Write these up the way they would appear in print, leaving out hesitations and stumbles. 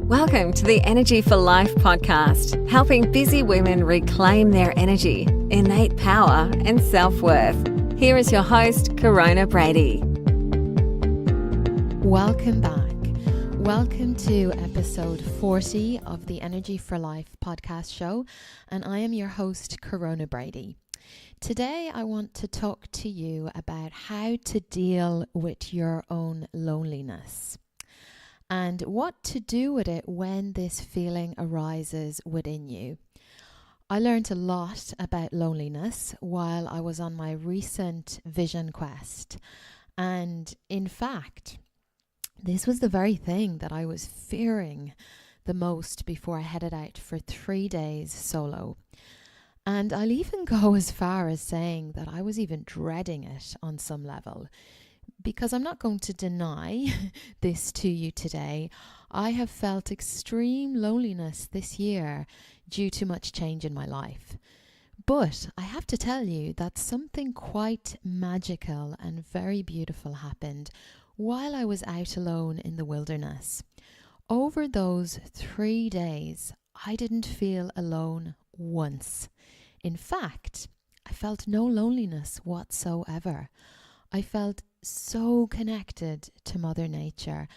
Welcome to the Energy for Life podcast, helping busy women reclaim their energy, innate power, and self-worth. Here is your host, Corona Brady. Welcome back. Welcome to episode 40 of the Energy for Life podcast show, and I am your host, Corona Brady. Today, I want to talk to you about how to deal with your own loneliness and what to do with it when this feeling arises within you. I learned a lot about loneliness while I was on my recent vision quest. And in fact, this was the very thing that I was fearing the most before I headed out for 3 days solo. And I'll even go as far as saying that I was even dreading it on some level. Because I'm not going to deny this to you today, I have felt extreme loneliness this year due to much change in my life. But I have to tell you that something quite magical and very beautiful happened while I was out alone in the wilderness. Over those 3 days, I didn't feel alone once. In fact, I felt no loneliness whatsoever. I felt so connected to Mother Nature,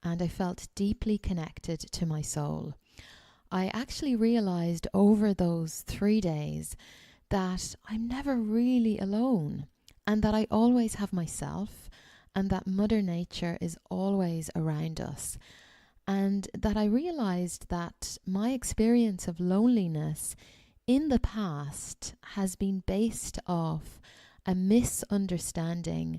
and I felt deeply connected to my soul. I actually realized over those 3 days that I'm never really alone, and that I always have myself, and that Mother Nature is always around us. And that I realized that my experience of loneliness in the past has been based off a misunderstanding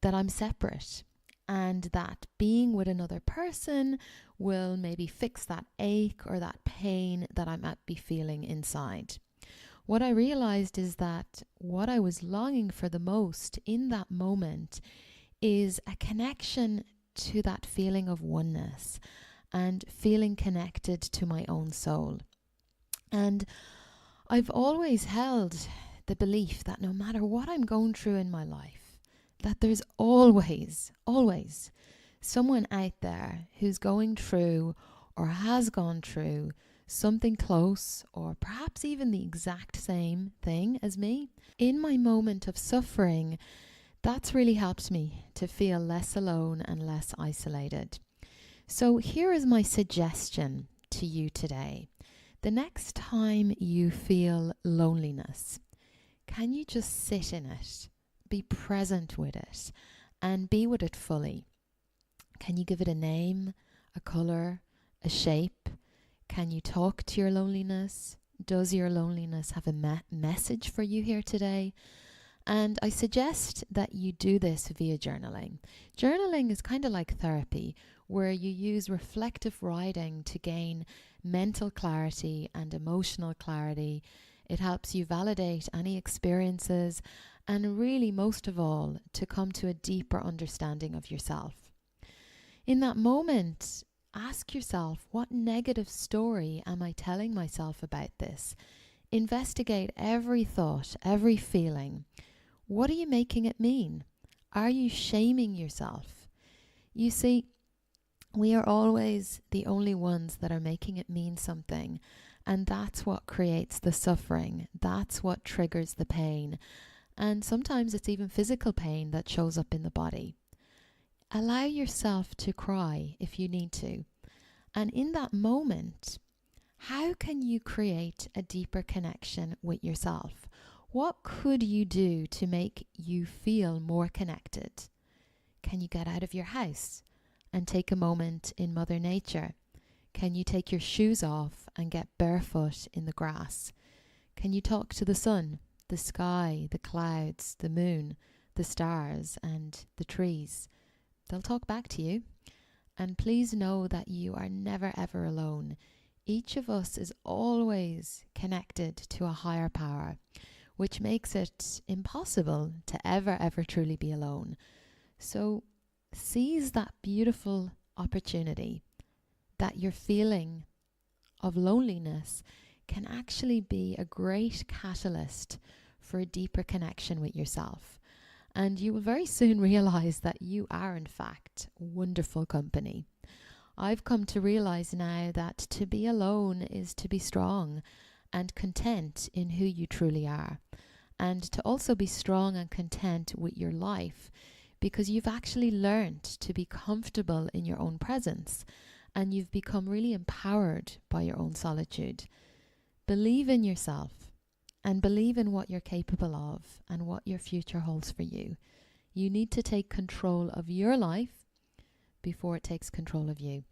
that I'm separate, and that being with another person will maybe fix that ache or that pain that I might be feeling inside. What I realized is that what I was longing for the most in that moment is a connection to that feeling of oneness and feeling connected to my own soul. And I've always held the belief that no matter what I'm going through in my life, that there's always someone out there who's going through or has gone through something close or perhaps even the exact same thing as me. In my moment of suffering, that's really helped me to feel less alone and less isolated. So here is my suggestion to you today. The next time you feel loneliness, can you just sit in it, be present with it, and be with it fully? Can you give it a name, a color, a shape? Can you talk to your loneliness? Does your loneliness have a message for you here today? And I suggest that you do this via journaling. Journaling is kind of like therapy, where you use reflective writing to gain mental clarity and emotional clarity. It helps you validate any experiences and really, most of all, to come to a deeper understanding of yourself. In that moment, ask yourself, what negative story am I telling myself about this? Investigate every thought, every feeling. What are you making it mean? Are you shaming yourself? You see, we are always the only ones that are making it mean something. And that's what creates the suffering. That's what triggers the pain. And sometimes it's even physical pain that shows up in the body. Allow yourself to cry if you need to. And in that moment, how can you create a deeper connection with yourself? What could you do to make you feel more connected? Can you get out of your house and take a moment in Mother Nature? Can you take your shoes off and get barefoot in the grass? Can you talk to the sun, the sky, the clouds, the moon, the stars, and the trees? They'll talk back to you. And please know that you are never ever alone. Each of us is always connected to a higher power, which makes it impossible to ever truly be alone. So seize that beautiful opportunity that your feeling of loneliness can actually be a great catalyst for a deeper connection with yourself. And you will very soon realize that you are, in fact, wonderful company. I've come to realize now that to be alone is to be strong and content in who you truly are, and to also be strong and content with your life, because you've actually learned to be comfortable in your own presence and you've become really empowered by your own solitude. Believe in yourself and believe in what you're capable of and what your future holds for you. You need to take control of your life before it takes control of you.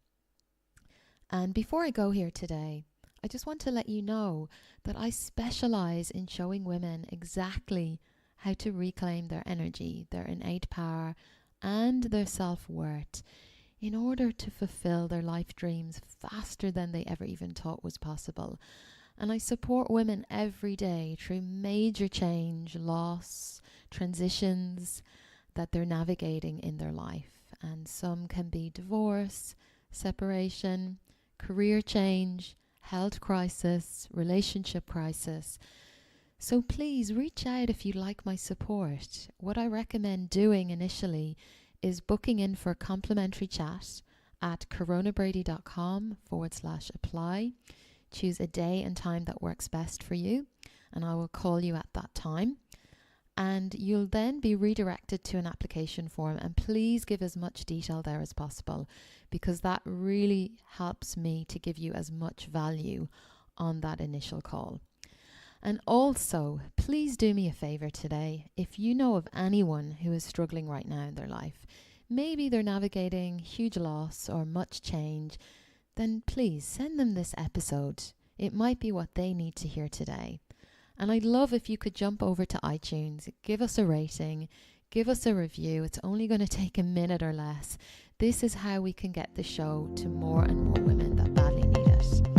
And before I go here today, I just want to let you know that I specialize in showing women exactly how to reclaim their energy, their innate power, and their self-worth in order to fulfill their life dreams faster than they ever even thought was possible. And I support women every day through major change, loss, transitions that they're navigating in their life. And some can be divorce, separation, career change, health crisis, relationship crisis. So please reach out if you'd like my support. What I recommend doing initially is booking in for a complimentary chat at coronabrady.com/apply. Choose a day and time that works best for you, and I will call you at that time. And you'll then be redirected to an application form, and please give as much detail there as possible, because that really helps me to give you as much value on that initial call. And also, please do me a favor today. If you know of anyone who is struggling right now in their life, maybe they're navigating huge loss or much change, then please send them this episode. It might be what they need to hear today. And I'd love if you could jump over to iTunes, give us a rating, give us a review. It's only going to take a minute or less. This is how we can get the show to more and more women that badly need it.